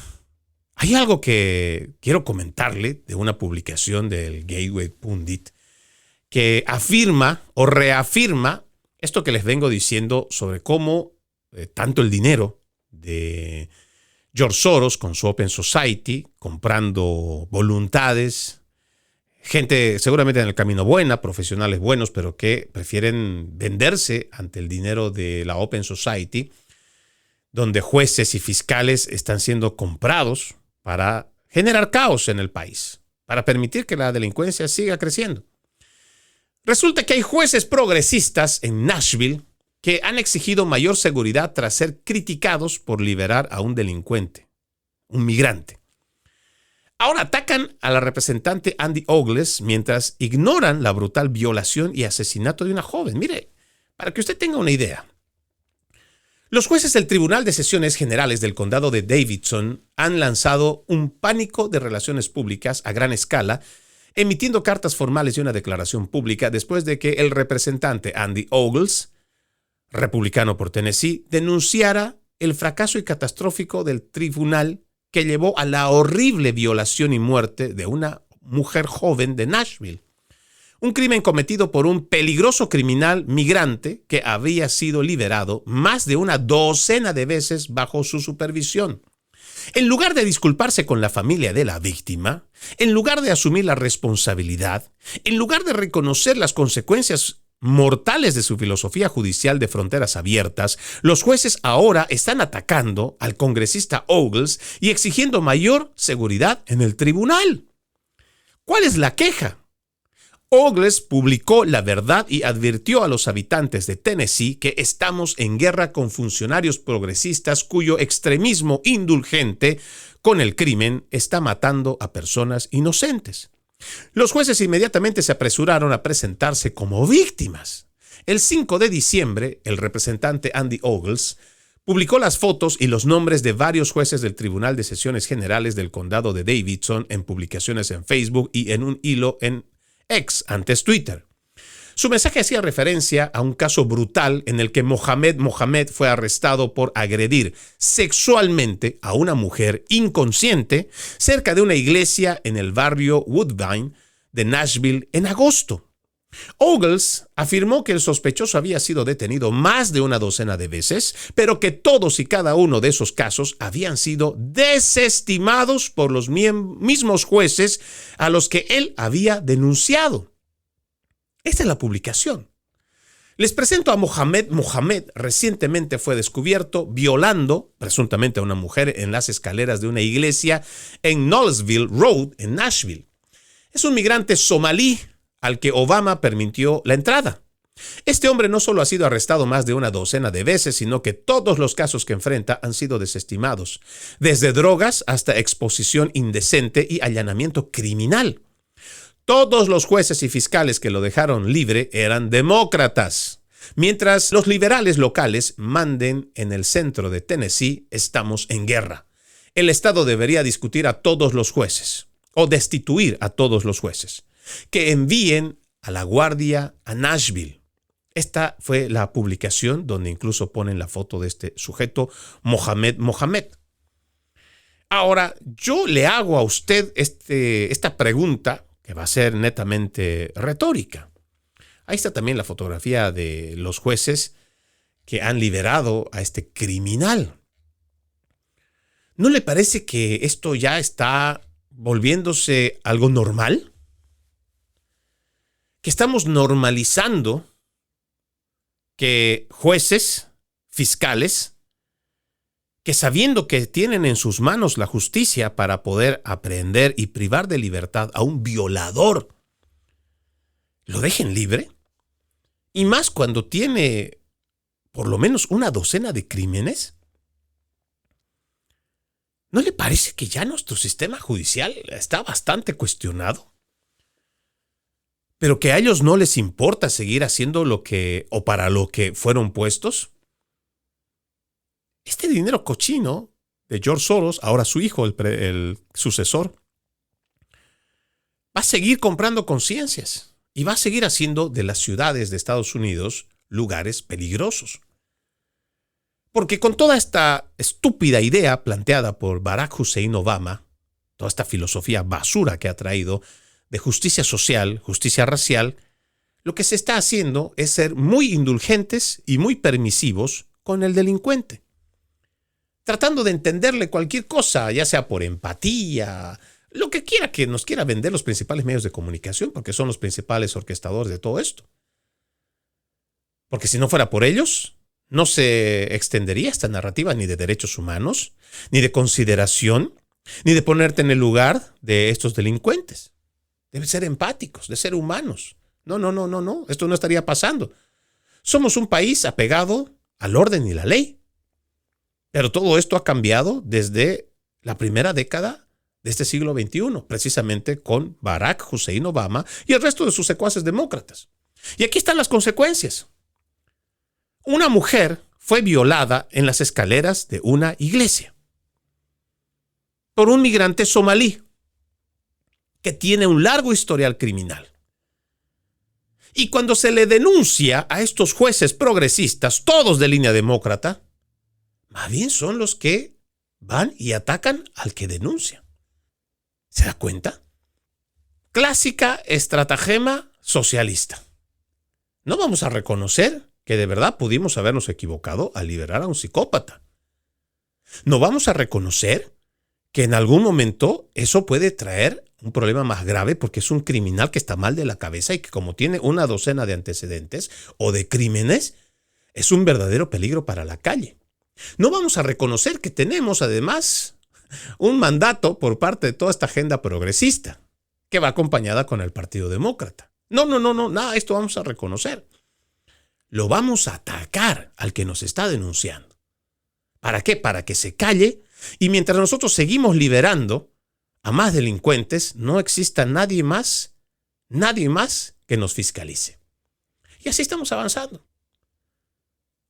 hay algo que quiero comentarle de una publicación del Gateway Pundit que afirma o reafirma esto que les vengo diciendo sobre cómo tanto el dinero de George Soros con su Open Society, comprando voluntades, gente seguramente en el camino buena, profesionales buenos, pero que prefieren venderse ante el dinero de la Open Society, donde jueces y fiscales están siendo comprados para generar caos en el país, para permitir que la delincuencia siga creciendo. Resulta que hay jueces progresistas en Nashville que han exigido mayor seguridad tras ser criticados por liberar a un delincuente, un migrante. Ahora atacan a la representante Andy Ogles mientras ignoran la brutal violación y asesinato de una joven. Mire, para que usted tenga una idea, los jueces del Tribunal de Sesiones Generales del Condado de Davidson han lanzado un pánico de relaciones públicas a gran escala, emitiendo cartas formales y una declaración pública después de que el representante Andy Ogles, republicano por Tennessee, denunciara el fracaso y catastrófico del tribunal que llevó a la horrible violación y muerte de una mujer joven de Nashville. Un crimen cometido por un peligroso criminal migrante que había sido liberado más de una docena de veces bajo su supervisión. En lugar de disculparse con la familia de la víctima, en lugar de asumir la responsabilidad, en lugar de reconocer las consecuencias mortales de su filosofía judicial de fronteras abiertas, los jueces ahora están atacando al congresista Ogles y exigiendo mayor seguridad en el tribunal. ¿Cuál es la queja? Ogles publicó la verdad y advirtió a los habitantes de Tennessee que estamos en guerra con funcionarios progresistas cuyo extremismo indulgente con el crimen está matando a personas inocentes. Los jueces inmediatamente se apresuraron a presentarse como víctimas. El 5 de diciembre, el representante Andy Ogles publicó las fotos y los nombres de varios jueces del Tribunal de Sesiones Generales del Condado de Davidson en publicaciones en Facebook y en un hilo en X, antes Twitter. Su mensaje hacía referencia a un caso brutal en el que Mohamed fue arrestado por agredir sexualmente a una mujer inconsciente cerca de una iglesia en el barrio Woodbine de Nashville en agosto. Ogles afirmó que el sospechoso había sido detenido más de una docena de veces, pero que todos y cada uno de esos casos habían sido desestimados por los mismos jueces a los que él había denunciado. Esta es la publicación. Les presento a Mohamed. Mohamed recientemente fue descubierto violando presuntamente a una mujer en las escaleras de una iglesia en Knowlesville Road, en Nashville. Es un migrante somalí al que Obama permitió la entrada. Este hombre no solo ha sido arrestado más de una docena de veces, sino que todos los casos que enfrenta han sido desestimados, desde drogas hasta exposición indecente y allanamiento criminal. Todos los jueces y fiscales que lo dejaron libre eran demócratas. Mientras los liberales locales manden en el centro de Tennessee, estamos en guerra. El Estado debería discutir a todos los jueces, o destituir a todos los jueces, que envíen a la guardia a Nashville. Esta fue la publicación donde incluso ponen la foto de este sujeto, Mohamed. Ahora, yo le hago a usted esta pregunta que va a ser netamente retórica. Ahí está también la fotografía de los jueces que han liberado a este criminal. ¿No le parece que esto ya está volviéndose algo normal? Que estamos normalizando que jueces, fiscales, que sabiendo que tienen en sus manos la justicia para poder aprehender y privar de libertad a un violador, lo dejen libre. Y más cuando tiene por lo menos una docena de crímenes. ¿No le parece que ya nuestro sistema judicial está bastante cuestionado? Pero que a ellos no les importa seguir haciendo lo que o para lo que fueron puestos. Este dinero cochino de George Soros, ahora su hijo, el sucesor, va a seguir comprando conciencias y va a seguir haciendo de las ciudades de Estados Unidos lugares peligrosos. Porque con toda esta estúpida idea planteada por Barack Hussein Obama, toda esta filosofía basura que ha traído de justicia social, justicia racial, lo que se está haciendo es ser muy indulgentes y muy permisivos con el delincuente. Tratando de entenderle cualquier cosa, ya sea por empatía, lo que quiera que nos quiera vender los principales medios de comunicación, porque son los principales orquestadores de todo esto. Porque si no fuera por ellos, no se extendería esta narrativa ni de derechos humanos, ni de consideración, ni de ponerte en el lugar de estos delincuentes. Deben ser empáticos, de ser humanos. No. Esto no estaría pasando. Somos un país apegado al orden y la ley. Pero todo esto ha cambiado desde la primera década de este siglo XXI, precisamente con Barack Hussein Obama y el resto de sus secuaces demócratas. Y aquí están las consecuencias. Una mujer fue violada en las escaleras de una iglesia por un migrante somalí que tiene un largo historial criminal. Y cuando se le denuncia a estos jueces progresistas, todos de línea demócrata, más bien son los que van y atacan al que denuncia. ¿Se da cuenta? Clásica estratagema socialista. No vamos a reconocer que de verdad pudimos habernos equivocado al liberar a un psicópata. No vamos a reconocer que en algún momento eso puede traer un problema más grave porque es un criminal que está mal de la cabeza y que como tiene una docena de antecedentes o de crímenes, es un verdadero peligro para la calle. No vamos a reconocer que tenemos además un mandato por parte de toda esta agenda progresista que va acompañada con el Partido Demócrata. No, nada, esto vamos a reconocer. Lo vamos a atacar al que nos está denunciando. ¿Para qué? Para que se calle y mientras nosotros seguimos liberando a más delincuentes, no exista nadie más que nos fiscalice. Y así estamos avanzando.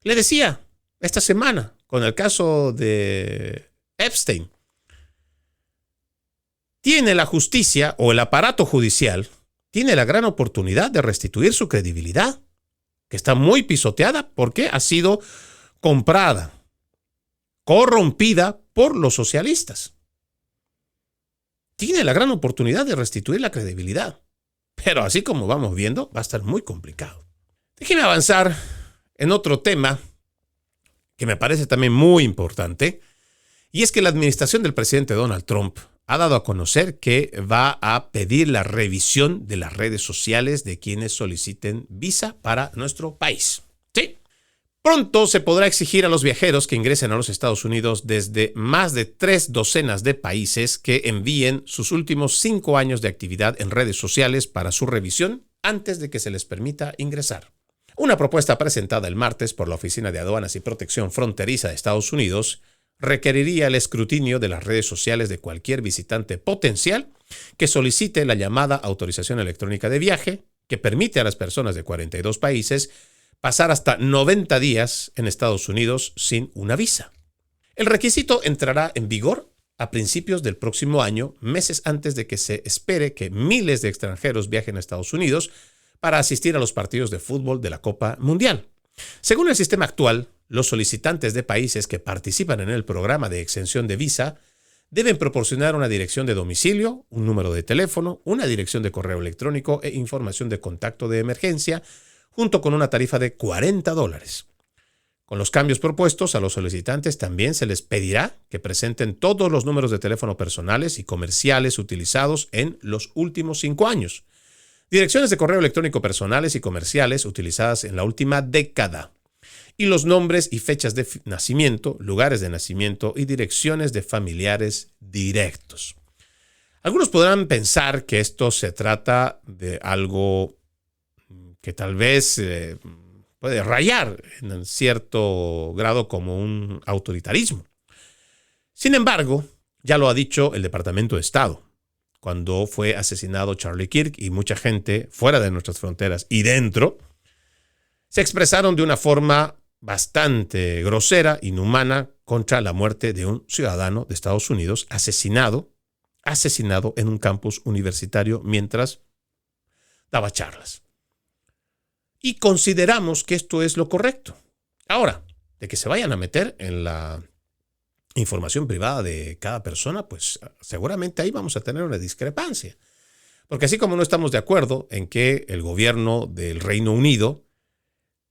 Le decía esta semana con el caso de Epstein. Tiene la justicia o el aparato judicial, tiene la gran oportunidad de restituir su credibilidad, que está muy pisoteada porque ha sido comprada, corrompida por los socialistas. Tiene la gran oportunidad de restituir la credibilidad, pero así como vamos viendo, va a estar muy complicado. Déjeme avanzar en otro tema que me parece también muy importante, y es que la administración del presidente Donald Trump ha dado a conocer que va a pedir la revisión de las redes sociales de quienes soliciten visa para nuestro país. Sí. Pronto se podrá exigir a los viajeros que ingresen a los Estados Unidos desde más de 3 docenas de países que envíen sus últimos 5 años de actividad en redes sociales para su revisión antes de que se les permita ingresar. Una propuesta presentada el martes por la Oficina de Aduanas y Protección Fronteriza de Estados Unidos requeriría el escrutinio de las redes sociales de cualquier visitante potencial que solicite la llamada autorización electrónica de viaje, que permite a las personas de 42 países pasar hasta 90 días en Estados Unidos sin una visa. El requisito entrará en vigor a principios del próximo año, meses antes de que se espere que miles de extranjeros viajen a Estados Unidos para asistir a los partidos de fútbol de la Copa Mundial. Según el sistema actual, los solicitantes de países que participan en el programa de exención de visa deben proporcionar una dirección de domicilio, un número de teléfono, una dirección de correo electrónico e información de contacto de emergencia, junto con una tarifa de $40. Con los cambios propuestos, a los solicitantes también se les pedirá que presenten todos los números de teléfono personales y comerciales utilizados en los últimos 5 años, direcciones de correo electrónico personales y comerciales utilizadas en la última década, y los nombres y fechas de nacimiento, lugares de nacimiento y direcciones de familiares directos. Algunos podrán pensar que esto se trata de algo que tal vez puede rayar en cierto grado como un autoritarismo. Sin embargo, ya lo ha dicho el Departamento de Estado, cuando fue asesinado Charlie Kirk, y mucha gente fuera de nuestras fronteras y dentro se expresaron de una forma bastante grosera, inhumana, contra la muerte de un ciudadano de Estados Unidos asesinado en un campus universitario mientras daba charlas. Y consideramos que esto es lo correcto. Ahora, de que se vayan a meter en la información privada de cada persona, pues seguramente ahí vamos a tener una discrepancia. Porque así como no estamos de acuerdo en que el gobierno del Reino Unido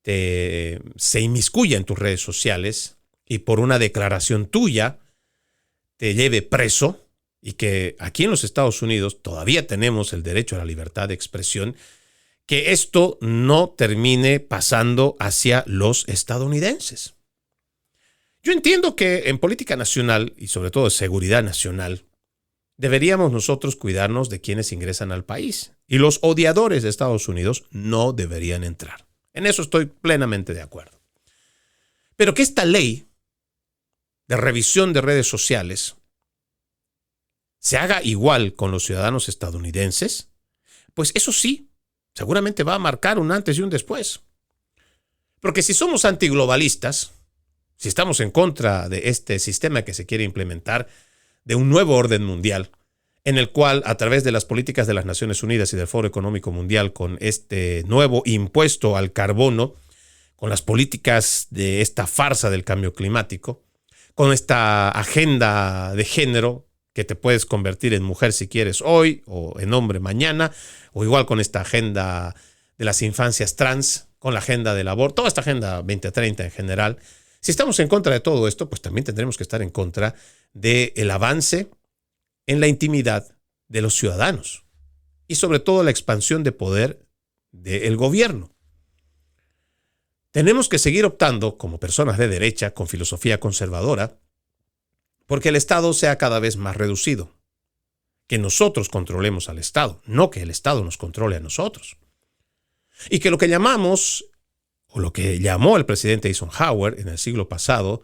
se inmiscuya en tus redes sociales y por una declaración tuya te lleve preso, y que aquí en los Estados Unidos todavía tenemos el derecho a la libertad de expresión, que esto no termine pasando hacia los estadounidenses. Yo entiendo que en política nacional y sobre todo de seguridad nacional deberíamos nosotros cuidarnos de quienes ingresan al país, y los odiadores de Estados Unidos no deberían entrar. En eso estoy plenamente de acuerdo. Pero que esta ley de revisión de redes sociales se haga igual con los ciudadanos estadounidenses, pues eso sí, seguramente va a marcar un antes y un después. Porque si somos antiglobalistas, si estamos en contra de este sistema que se quiere implementar, de un nuevo orden mundial, en el cual, a través de las políticas de las Naciones Unidas y del Foro Económico Mundial, con este nuevo impuesto al carbono, con las políticas de esta farsa del cambio climático, con esta agenda de género, que te puedes convertir en mujer si quieres hoy o en hombre mañana, o igual con esta agenda de las infancias trans, con la agenda del aborto, toda esta agenda 2030 en general. Si estamos en contra de todo esto, pues también tendremos que estar en contra del avance en la intimidad de los ciudadanos y sobre todo la expansión de poder del gobierno. Tenemos que seguir optando como personas de derecha con filosofía conservadora porque el Estado sea cada vez más reducido. Que nosotros controlemos al Estado, no que el Estado nos controle a nosotros. Y que lo que llamamos, o lo que llamó el presidente Eisenhower en el siglo pasado,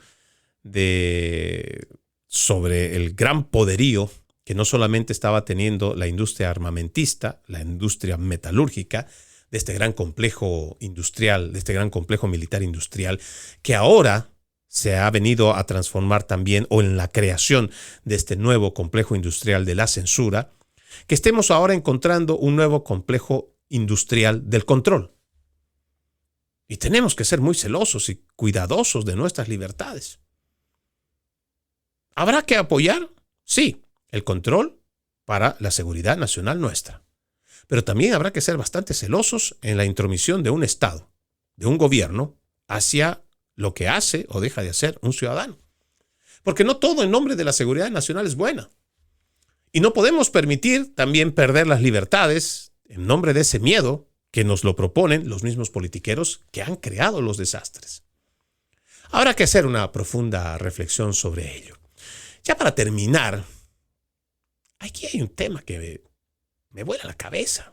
sobre el gran poderío que no solamente estaba teniendo la industria armamentista, la industria metalúrgica, de este gran complejo industrial, de este gran complejo militar industrial, que ahora se ha venido a transformar también, o en la creación de este nuevo complejo industrial de la censura, que estemos ahora encontrando un nuevo complejo industrial del control. Y tenemos que ser muy celosos y cuidadosos de nuestras libertades. ¿Habrá que apoyar? Sí, el control para la seguridad nacional nuestra. Pero también habrá que ser bastante celosos en la intromisión de un Estado, de un gobierno, hacia lo que hace o deja de hacer un ciudadano. Porque no todo en nombre de la seguridad nacional es buena. Y no podemos permitir también perder las libertades en nombre de ese miedo que nos lo proponen los mismos politiqueros que han creado los desastres. Habrá que hacer una profunda reflexión sobre ello. Ya para terminar, aquí hay un tema que me vuela la cabeza.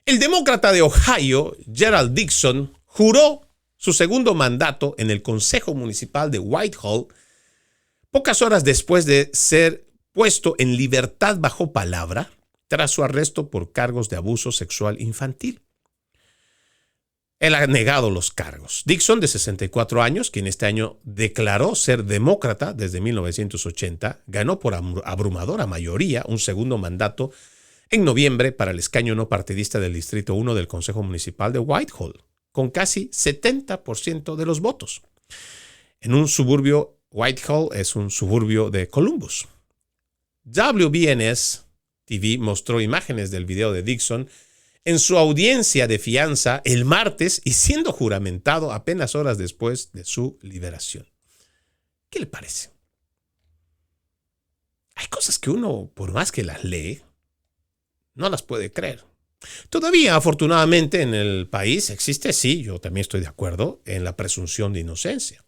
El demócrata de Ohio, Gerald Dixon, juró su segundo mandato en el Consejo Municipal de Whitehall pocas horas después de ser puesto en libertad bajo palabra tras su arresto por cargos de abuso sexual infantil. Él ha negado los cargos. Dixon, de 64 años, quien este año declaró ser demócrata desde 1980, ganó por abrumadora mayoría un segundo mandato en noviembre para el escaño no partidista del Distrito 1 del Consejo Municipal de Whitehall, con casi 70% de los votos. En un suburbio, Whitehall es un suburbio de Columbus. WBNS TV mostró imágenes del video de Dixon en su audiencia de fianza el martes y siendo juramentado apenas horas después de su liberación. ¿Qué le parece? Hay cosas que uno, por más que las lee, no las puede creer. Todavía, afortunadamente, en el país existe, sí, yo también estoy de acuerdo, en la presunción de inocencia.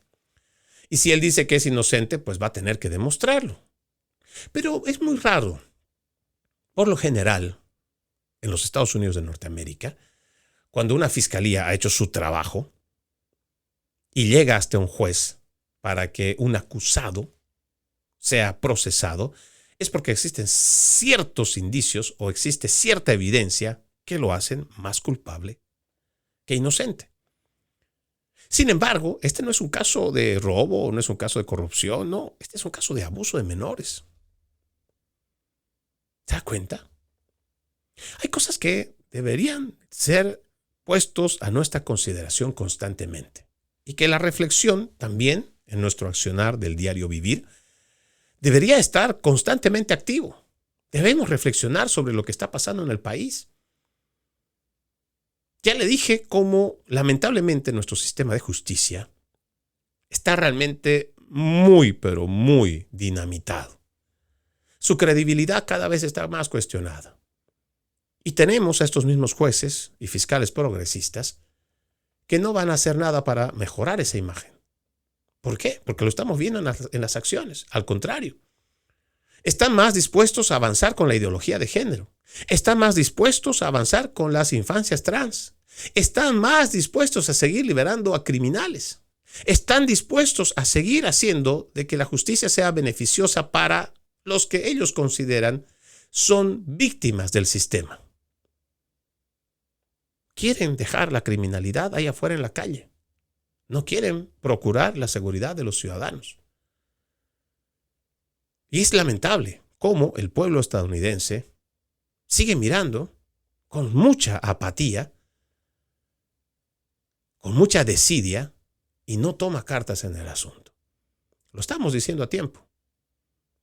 Y si él dice que es inocente, pues va a tener que demostrarlo. Pero es muy raro. Por lo general, en los Estados Unidos de Norteamérica, cuando una fiscalía ha hecho su trabajo y llega hasta un juez para que un acusado sea procesado, es porque existen ciertos indicios o existe cierta evidencia que lo hacen más culpable que inocente. Sin embargo, este no es un caso de robo, no es un caso de corrupción, no, este es un caso de abuso de menores. ¿Se da cuenta? Hay cosas que deberían ser puestos a nuestra consideración constantemente y que la reflexión también en nuestro accionar del diario vivir debería estar constantemente activo. Debemos reflexionar sobre lo que está pasando en el país. Ya le dije cómo lamentablemente nuestro sistema de justicia está realmente muy, pero muy dinamitado. Su credibilidad cada vez está más cuestionada. Y tenemos a estos mismos jueces y fiscales progresistas que no van a hacer nada para mejorar esa imagen. ¿Por qué? Porque lo estamos viendo en las acciones. Al contrario, están más dispuestos a avanzar con la ideología de género. Están más dispuestos a avanzar con las infancias trans. Están más dispuestos a seguir liberando a criminales. Están dispuestos a seguir haciendo de que la justicia sea beneficiosa para los que ellos consideran son víctimas del sistema. Quieren dejar la criminalidad ahí afuera en la calle. No quieren procurar la seguridad de los ciudadanos. Y es lamentable cómo el pueblo estadounidense sigue mirando con mucha apatía, con mucha desidia y no toma cartas en el asunto. Lo estamos diciendo a tiempo.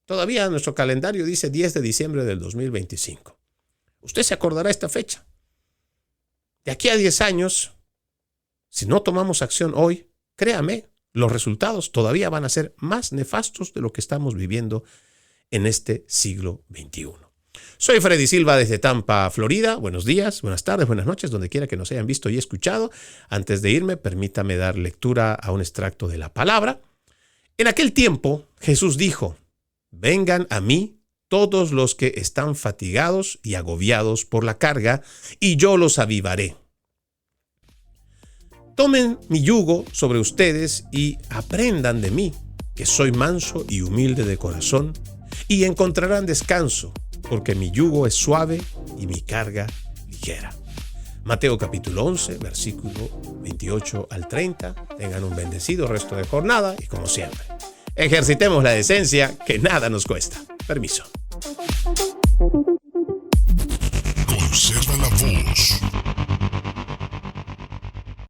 Todavía nuestro calendario dice 10 de diciembre del 2025. Usted se acordará esta fecha. De aquí a 10 años, si no tomamos acción hoy, créame, los resultados todavía van a ser más nefastos de lo que estamos viviendo en este siglo XXI. Soy Freddy Silva desde Tampa, Florida. Buenos días, buenas tardes, buenas noches, donde quiera que nos hayan visto y escuchado. Antes de irme, permítame dar lectura a un extracto de la palabra. En aquel tiempo, Jesús dijo: vengan a mí todos los que están fatigados y agobiados por la carga, y yo los avivaré. Tomen mi yugo sobre ustedes y aprendan de mí, que soy manso y humilde de corazón, y encontrarán descanso, porque mi yugo es suave y mi carga ligera. Mateo capítulo 11, versículo 28 al 30. Tengan un bendecido resto de jornada y, como siempre, ejercitemos la decencia, que nada nos cuesta. Permiso.